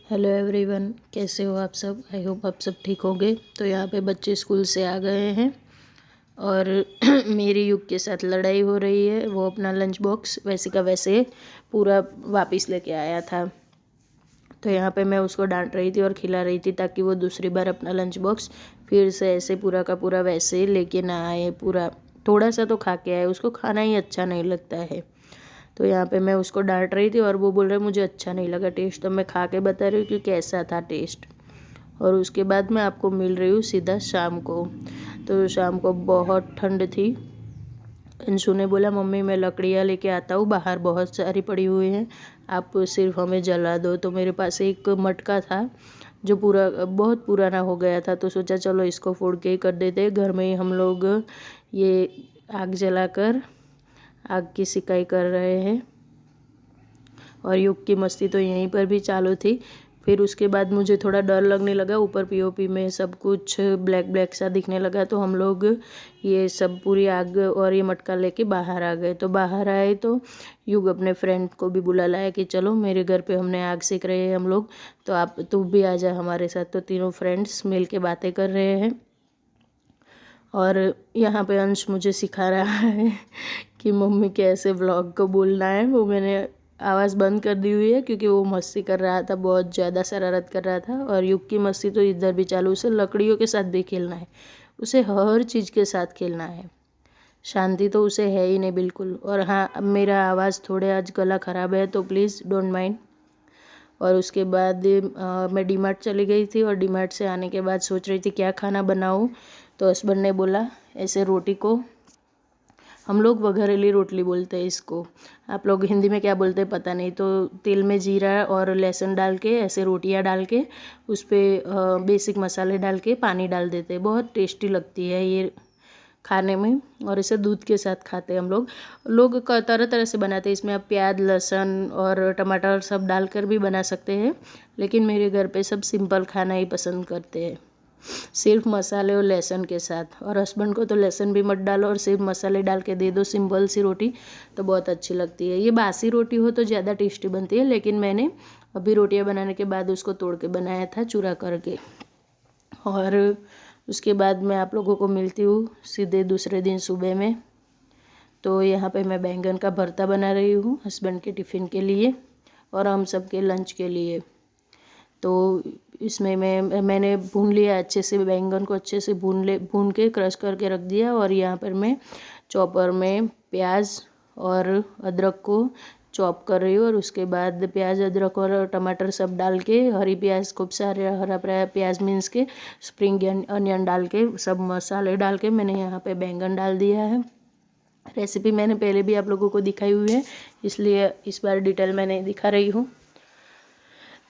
Hello everyone, कैसे हो आप सब। आई होप आप सब ठीक होंगे। तो यहाँ पे बच्चे स्कूल से आ गए हैं और मेरी युग के साथ लड़ाई हो रही है। वो अपना लंच बॉक्स वैसे का वैसे पूरा वापस लेके आया था। तो यहाँ पे मैं उसको डांट रही थी और खिला रही थी ताकि वो दूसरी बार अपना लंच बॉक्स फिर से ऐसे पूरा का पूरा वैसे लेके ना आए। पूरा थोड़ा सा तो खा के आए, उसको खाना ही अच्छा नहीं लगता है। तो यहाँ पे मैं उसको डांट रही थी और वो बोल रहा है मुझे अच्छा नहीं लगा टेस्ट। तो मैं खा के बता रही हूँ कि कैसा था टेस्ट। और उसके बाद मैं आपको मिल रही हूँ सीधा शाम को। तो शाम को बहुत ठंड थी। अंशु ने बोला मम्मी मैं लकड़ियाँ लेके आता हूँ, बाहर बहुत सारी पड़ी हुई हैं, आप सिर्फ हमें जला दो। तो मेरे पास एक मटका था जो पूरा बहुत पुराना हो गया था। तो सोचा चलो इसको फोड़ के ही कर देते। घर में ही हम लोग ये आग जलाकर आग की सिकाई कर रहे हैं और युग की मस्ती तो यहीं पर भी चालू थी। फिर उसके बाद मुझे थोड़ा डर लगने लगा, ऊपर पीओपी में सब कुछ ब्लैक ब्लैक सा दिखने लगा। तो हम लोग ये सब पूरी आग और ये मटका लेके बाहर आ गए। तो बाहर आए तो युग अपने फ्रेंड को भी बुला लाया कि चलो मेरे घर पे हमने आग सेक रहे हैं हम लोग, तो आप तू भी आ जा हमारे साथ। तो तीनों फ्रेंड्स मिल के बातें कर रहे हैं और यहाँ पे अंश मुझे सिखा रहा है कि मम्मी कैसे व्लॉग को बोलना है। वो मैंने आवाज़ बंद कर दी हुई है क्योंकि वो मस्ती कर रहा था, बहुत ज़्यादा शरारत कर रहा था। और युग की मस्ती तो इधर भी चालू, उसे लकड़ियों के साथ भी खेलना है, उसे हर चीज़ के साथ खेलना है। शांति तो उसे है ही नहीं बिल्कुल। और हाँ, अब मेरा आवाज़ थोड़े आज गला ख़राब है तो प्लीज़ डोंट माइंड। और उसके बाद मैं डीमार्ट चली गई थी और डीमार्ट से आने के बाद सोच रही थी क्या खाना बनाऊँ। तो हस्बैंड ने बोला ऐसे रोटी को, हम लोग वघरेली रोटली बोलते हैं इसको, आप लोग हिंदी में क्या बोलते हैं पता नहीं। तो तेल में जीरा और लहसुन डाल के ऐसे रोटियां डाल के उस पर बेसिक मसाले डाल के पानी डाल देते हैं, बहुत टेस्टी लगती है ये खाने में। और इसे दूध के साथ खाते हैं हम लोग। लोग तरह तरह से बनाते हैं, इसमें आप प्याज लहसुन और टमाटर सब डालकर भी बना सकते हैं, लेकिन मेरे घर पे सब सिंपल खाना ही पसंद करते हैं, सिर्फ मसाले और लहसुन के साथ। और हस्बैंड को तो लहसुन भी मत डालो और सिर्फ मसाले डाल के दे दो, सिंपल सी रोटी तो बहुत अच्छी लगती है। ये बासी रोटी हो तो ज़्यादा टेस्टी बनती है, लेकिन मैंने अभी रोटियां बनाने के बाद उसको तोड़ के बनाया था चूरा करके। और उसके बाद मैं आप लोगों को मिलती हूँ सीधे दूसरे दिन सुबह में। तो यहाँ पे मैं बैंगन का भरता बना रही हूँ हस्बैंड के टिफ़िन के लिए और हम सब के लंच के लिए। तो इसमें मैंने भून लिया अच्छे से, बैंगन को अच्छे से भून के क्रश करके रख दिया। और यहाँ पर मैं चॉपर में प्याज और अदरक को चॉप कर रही हूँ। और उसके बाद प्याज अदरक और टमाटर सब डाल के, हरी प्याज खूब सारे हरा प्याज मीन्स के स्प्रिंग अनियन डाल के सब मसाले डाल के मैंने यहाँ पे बैंगन डाल दिया है। रेसिपी मैंने पहले भी आप लोगों को दिखाई हुई है, इसलिए इस बार डिटेल में नहीं दिखा रही हूँ।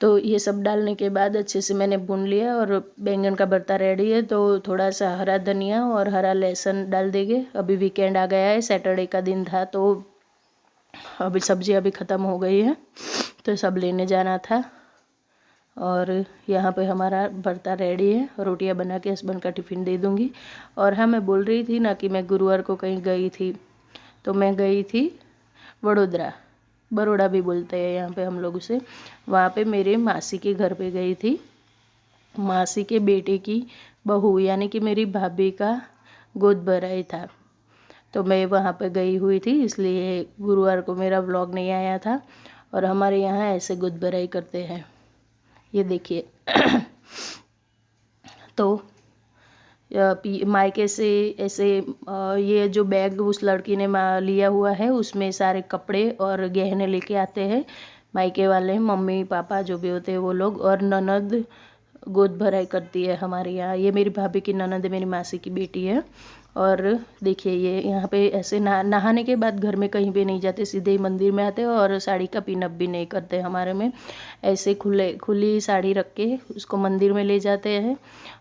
तो ये सब डालने के बाद अच्छे से मैंने भून लिया और बैंगन का भरता रेडी है। तो थोड़ा सा हरा धनिया और हरा लहसुन डाल देंगे। अभी वीकेंड आ गया है, सैटरडे का दिन था, तो अभी सब्जी अभी ख़त्म हो गई है तो सब लेने जाना था। और यहाँ पे हमारा भरता रेडी है, रोटियां बना के हस्बैंड का टिफ़िन दे दूँगी। और हाँ, मैं बोल रही थी ना कि मैं गुरुवार को कहीं गई थी, तो मैं गई थी वडोदरा, बड़ौदा भी बोलते हैं यहाँ पे हम लोग उसे। वहाँ पे मेरे मासी के घर पे गई थी, मासी के बेटे की बहू यानी कि मेरी भाभी का गोद भराई था। तो मैं वहाँ पे गई हुई थी, इसलिए गुरुवार को मेरा व्लॉग नहीं आया था। और हमारे यहाँ ऐसे गोद भराई करते हैं, ये देखिए। तो मायके से ऐसे ये जो बैग उस लड़की ने लिया हुआ है उसमें सारे कपड़े और गहने लेके आते हैं मायके वाले, मम्मी पापा जो भी होते हैं वो लोग। और ननद गोद भराई करती है हमारे यहाँ। ये मेरी भाभी की ननद है, मेरी मासी की बेटी है। और देखिए ये यहाँ पे ऐसे नहाने के बाद घर में कहीं भी नहीं जाते, सीधे ही मंदिर में आते हैं और साड़ी का पिनअप भी नहीं करते हमारे में। ऐसे खुली साड़ी रख के उसको मंदिर में ले जाते हैं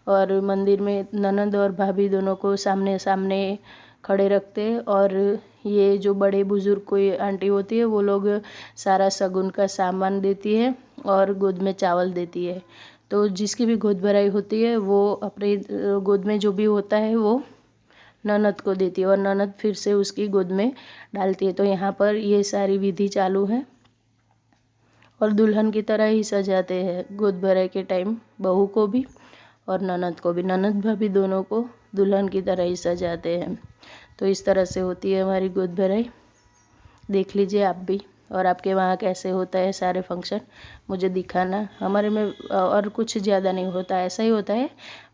और मंदिर में ननद और भाभी दोनों को सामने सामने खड़े रखते हैं। और ये जो बड़े बुजुर्ग कोई आंटी होती है वो लोग सारा शगुन का सामान देती है और गोद में चावल देती है। तो जिसकी भी गोद भराई होती है वो अपने गोद में जो भी होता है वो ननद को देती है और ननद फिर से उसकी गोद में डालती है। तो यहाँ पर ये सारी विधि चालू है। और दुल्हन की तरह ही सजाते हैं गोद भराई के टाइम, बहू को भी और ननद को भी, ननद भाभी दोनों को दुल्हन की तरह ही सजाते हैं। तो इस तरह से होती है हमारी गोद भराई, देख लीजिए आप भी। और आपके वहाँ कैसे होता है सारे फंक्शन मुझे दिखाना। हमारे में और कुछ ज़्यादा नहीं होता, ऐसा ही होता है।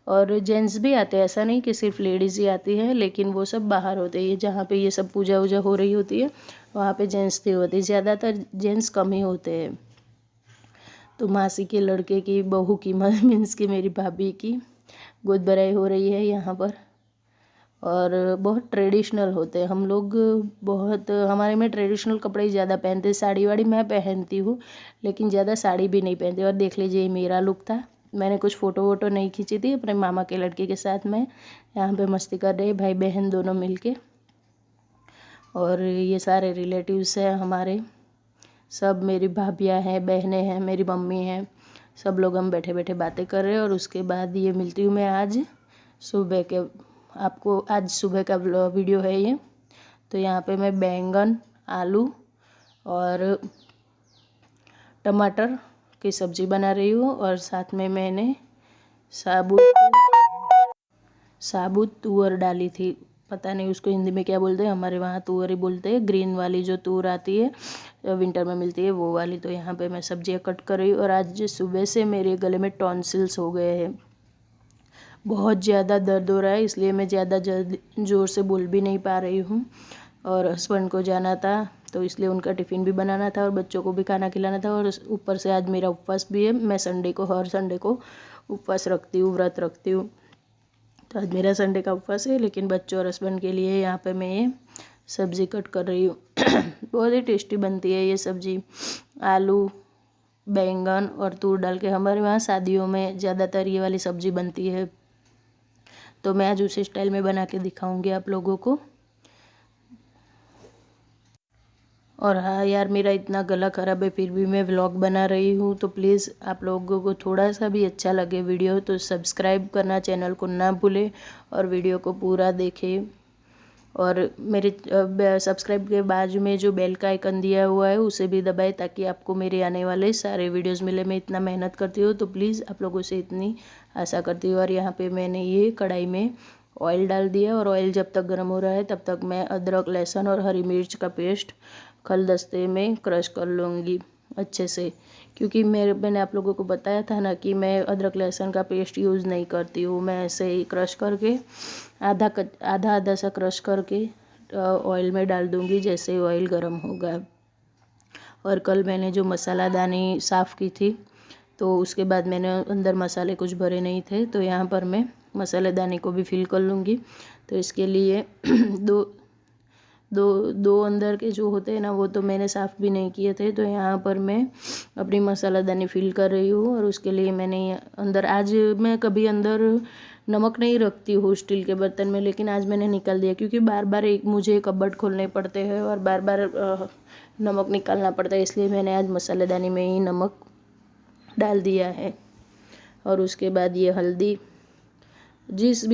और जेंट्स भी आते हैं, ऐसा नहीं कि सिर्फ लेडीज़ ही आती है, लेकिन वो सब बाहर होते हैं। जहाँ पे ये सब पूजा वूजा हो रही होती है वहाँ पे जेंट्स नहीं होते, ज़्यादातर जेंट्स कम ही होते हैं। तो मासी के लड़के की, बहू की, मीन्स की मेरी भाभी की गोद भराई हो रही है यहाँ पर। और बहुत ट्रेडिशनल होते हैं हम लोग, बहुत हमारे में ट्रेडिशनल कपड़े ही ज़्यादा पहनते हैं। साड़ी वाड़ी मैं पहनती हूँ लेकिन ज़्यादा साड़ी भी नहीं पहनती। और देख लीजिए मेरा लुक था, मैंने कुछ फ़ोटो वोटो नहीं खींची थी, अपने मामा के लड़के के साथ मैं यहाँ पे मस्ती कर रही, भाई बहन दोनों मिलके। और ये सारे रिलेटिव्स हैं हमारे, सब मेरी भाभियाँ हैं, बहनें हैं, मेरी मम्मी हैं, सब लोग हम बैठे बैठे बातें कर रहे हैं। और उसके बाद ये मिलती हूँ मैं आज सुबह के, आपको आज सुबह का वीडियो है ये। तो यहाँ पे मैं बैंगन, आलू और टमाटर की सब्ज़ी बना रही हूँ। और साथ में मैंने साबुत तुअर डाली थी, पता नहीं उसको हिंदी में क्या बोलते हैं, हमारे वहाँ तुअर ही बोलते हैं। ग्रीन वाली जो तुअर आती है विंटर में मिलती है वो वाली। तो यहाँ पे मैं सब्जियाँ कट कर रही हूँ। और आज सुबह से मेरे गले में टॉन्सिल्स हो गए हैं, बहुत ज़्यादा दर्द हो रहा है, इसलिए मैं ज़्यादा ज़ोर से बोल भी नहीं पा रही हूँ। और हस्बैंड को जाना था तो इसलिए उनका टिफ़िन भी बनाना था और बच्चों को भी खाना खिलाना था। और ऊपर से आज मेरा उपवास भी है, मैं संडे को, हर संडे को उपवास रखती हूँ, व्रत रखती हूँ। तो आज मेरा संडे का उपवास है, लेकिन बच्चों और हस्बैंड के लिए यहाँ पे मैं ये सब्ज़ी कट कर रही हूँ। बहुत ही टेस्टी बनती है ये सब्ज़ी, आलू, बैंगन और तूर डाल के। हमारे वहाँ शादियों में ज़्यादातर ये वाली सब्ज़ी बनती है, तो मैं आज उसी स्टाइल में बना के दिखाऊंगी आप लोगों को। और हाँ यार, मेरा इतना गला ख़राब है फिर भी मैं व्लॉग बना रही हूँ, तो प्लीज़ आप लोगों को थोड़ा सा भी अच्छा लगे वीडियो तो सब्सक्राइब करना चैनल को ना भूलें और वीडियो को पूरा देखें। और मेरे सब्सक्राइब के बाजू में जो बेल का आइकन दिया हुआ है उसे भी दबाएं ताकि आपको मेरे आने वाले सारे वीडियोस मिले। मैं इतना मेहनत करती हूँ तो प्लीज़ आप लोगों से इतनी आशा करती हूँ। और यहाँ पे मैंने ये कढ़ाई में ऑयल डाल दिया और ऑयल जब तक गर्म हो रहा है तब तक मैं अदरक, लहसुन और हरी मिर्च का पेस्ट खलदस्ते में क्रश कर लूँगी अच्छे से, क्योंकि मैंने आप लोगों को बताया था ना कि मैं अदरक लहसुन का पेस्ट यूज़ नहीं करती हूँ। मैं ऐसे ही क्रश करके आधा सा क्रश करके ऑयल में डाल दूँगी जैसे ऑयल गर्म होगा। और कल मैंने जो मसालादानी साफ़ की थी तो उसके बाद मैंने अंदर मसाले कुछ भरे नहीं थे, तो यहाँ पर मैं मसालेदानी को भी फिल कर लूँगी। तो इसके लिए दो अंदर के जो होते हैं ना वो तो मैंने साफ़ भी नहीं किए थे, तो यहाँ पर मैं अपनी मसालादानी फिल कर रही हूँ। और उसके लिए मैंने अंदर, आज मैं कभी अंदर नमक नहीं रखती हूँ स्टील के बर्तन में, लेकिन आज मैंने निकाल दिया क्योंकि बार बार मुझे कबर्ड खोलने पड़ते हैं और बार बार नमक निकालना पड़ता है, इसलिए मैंने आज मसालेदानी में ही नमक डाल दिया है। और उसके बाद ये हल्दी, जिस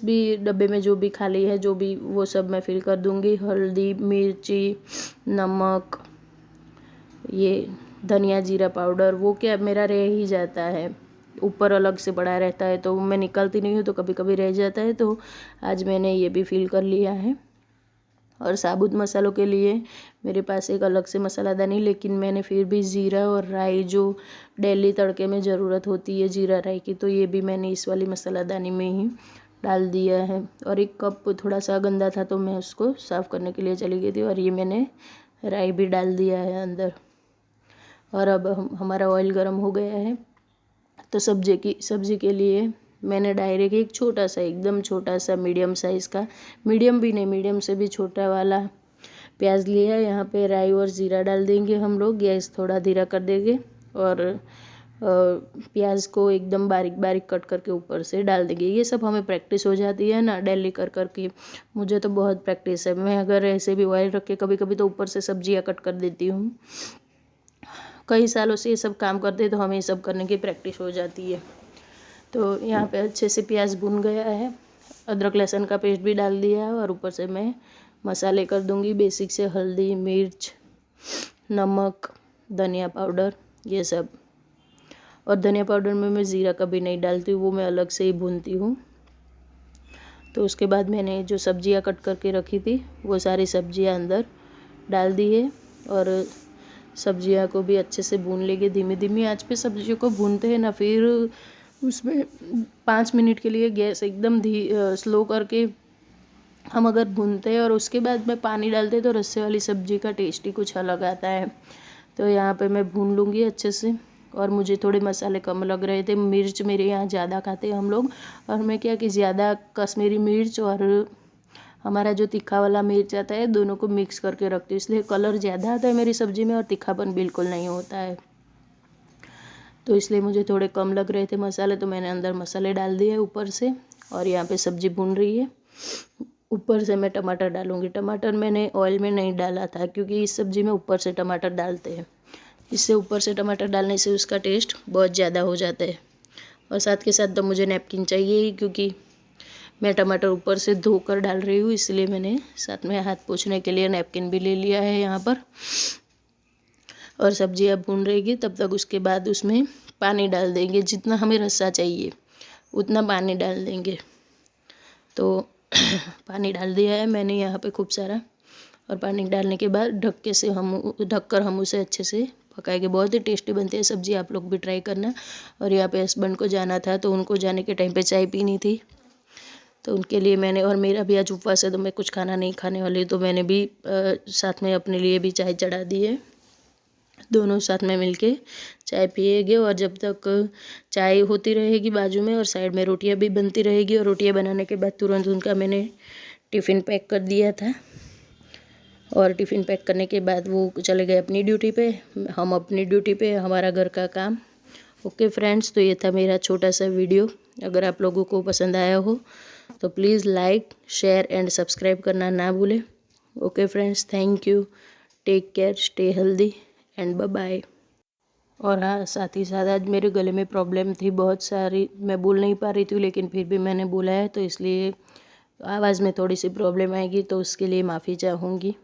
भी डब्बे में जो भी खाली है जो भी वो सब मैं फिल कर दूंगी। हल्दी, मिर्ची, नमक, ये धनिया जीरा पाउडर वो क्या मेरा रह ही जाता है, ऊपर अलग से पड़ा रहता है तो मैं निकालती नहीं हूँ, तो कभी कभी रह जाता है, तो आज मैंने ये भी फिल कर लिया है। और साबुत मसालों के लिए मेरे पास एक अलग से मसालादानी, लेकिन मैंने फिर भी ज़ीरा और राई जो डेली तड़के में ज़रूरत होती है जीरा राई की, तो ये भी मैंने इस वाली मसालादानी में ही डाल दिया है। और एक कप थोड़ा सा गंदा था तो मैं उसको साफ़ करने के लिए चली गई थी, और ये मैंने राई भी डाल दिया है अंदर। और अब हमारा ऑयल गर्म हो गया है, तो सब्ज़ी के लिए मैंने डायरेक्ट एक छोटा सा, एकदम छोटा सा मीडियम साइज़ का, मीडियम भी नहीं, मीडियम से भी छोटा वाला प्याज लिया। यहाँ पे राई और ज़ीरा डाल देंगे हम लोग, गैस थोड़ा धीरा कर देंगे और प्याज को एकदम बारीक बारीक कट करके ऊपर से डाल देंगे। ये सब हमें प्रैक्टिस हो जाती है ना डेली कर के, मुझे तो बहुत प्रैक्टिस है। मैं अगर ऐसे भी ऑयल रख के कभी कभी तो ऊपर से सब्जियाँ कट कर देती हूँ। कई सालों से ये सब काम करते तो हमें ये सब करने की प्रैक्टिस हो जाती है। तो यहाँ पे अच्छे से प्याज भुन गया है, अदरक लहसुन का पेस्ट भी डाल दिया है, और ऊपर से मैं मसाले कर दूँगी बेसिक से, हल्दी, मिर्च, नमक, धनिया पाउडर, ये सब। और धनिया पाउडर में मैं ज़ीरा कभी नहीं डालती हूँ, वो मैं अलग से ही भूनती हूँ। तो उसके बाद मैंने जो सब्जियाँ कट करके रखी थी वो सारी सब्जियाँ अंदर डाल दी है और सब्जियाँ को भी अच्छे से भून लेंगे। धीमी धीमी आंच पे सब्जियों को भूनते हैं ना, फिर उसमें 5 मिनट के लिए गैस एकदम स्लो करके हम अगर भूनते हैं और उसके बाद में पानी डालते हैं तो रस्से वाली सब्जी का टेस्ट ही कुछ अलग आता है। तो यहाँ पे मैं भून लूँगी अच्छे से। और मुझे थोड़े मसाले कम लग रहे थे, मिर्च मेरे यहाँ ज़्यादा खाते हैं हम लोग, और मैं क्या कि ज़्यादा कश्मीरी मिर्च और हमारा जो तीखा वाला मिर्च आता है दोनों को मिक्स करके रखती हूँ, इसलिए कलर ज़्यादा आता है मेरी सब्ज़ी में और तीखापन बिल्कुल नहीं होता है। तो इसलिए मुझे थोड़े कम लग रहे थे मसाले, तो मैंने अंदर मसाले डाल दिए ऊपर से। और यहाँ पे सब्ज़ी भून रही है। ऊपर से मैं टमाटर डालूँगी। टमाटर मैंने ऑयल में नहीं डाला था क्योंकि इस सब्ज़ी में ऊपर से टमाटर डालते हैं, इससे ऊपर से टमाटर डालने से उसका टेस्ट बहुत ज़्यादा हो जाता है। और साथ के साथ तो मुझे नैपकिन चाहिए ही, क्योंकि मैं टमाटर ऊपर से धोकर डाल रही हूँ, इसलिए मैंने साथ में हाथ पोंछने के लिए नैपकिन भी ले लिया है यहाँ पर। और सब्ज़ी अब भून रहेगी तब तक उसके बाद उसमें पानी डाल देंगे, जितना हमें रस्सा चाहिए उतना पानी डाल देंगे। तो पानी डाल दिया है मैंने यहाँ पे खूब सारा। और पानी डालने के बाद ढककर हम उसे अच्छे से पकाएंगे। बहुत ही टेस्टी बनती है सब्ज़ी, आप लोग भी ट्राई करना। और यहाँ पे हस्बैंड को जाना था तो उनको जाने के टाइम पे चाय पीनी थी, तो उनके लिए मैंने, और मेरा भी आज उपवास है तो मैं कुछ खाना नहीं खाने वाली, तो मैंने भी साथ में अपने लिए भी चाय चढ़ा दी है। दोनों साथ में मिलके चाय पिएंगे और जब तक चाय होती रहेगी बाजू में और साइड में रोटियां भी बनती रहेगी। और रोटियां बनाने के बाद तुरंत उनका मैंने टिफ़िन पैक कर दिया था। और टिफ़िन पैक करने के बाद वो चले गए अपनी ड्यूटी पे, हम अपनी ड्यूटी पे, हमारा घर का काम। ओके फ्रेंड्स, तो ये था मेरा छोटा सा वीडियो। अगर आप लोगों को पसंद आया हो तो please like, share and subscribe करना ना भूलें। Okay friends, thank you, take care, stay healthy and bye bye. और हाँ, साथ ही साथ आज मेरे गले में प्रॉब्लम थी बहुत सारी, मैं बोल नहीं पा रही थी, लेकिन फिर भी मैंने बोला है, तो इसलिए आवाज़ में थोड़ी सी प्रॉब्लम आएगी, तो उसके लिए माफ़ी चाहूँगी।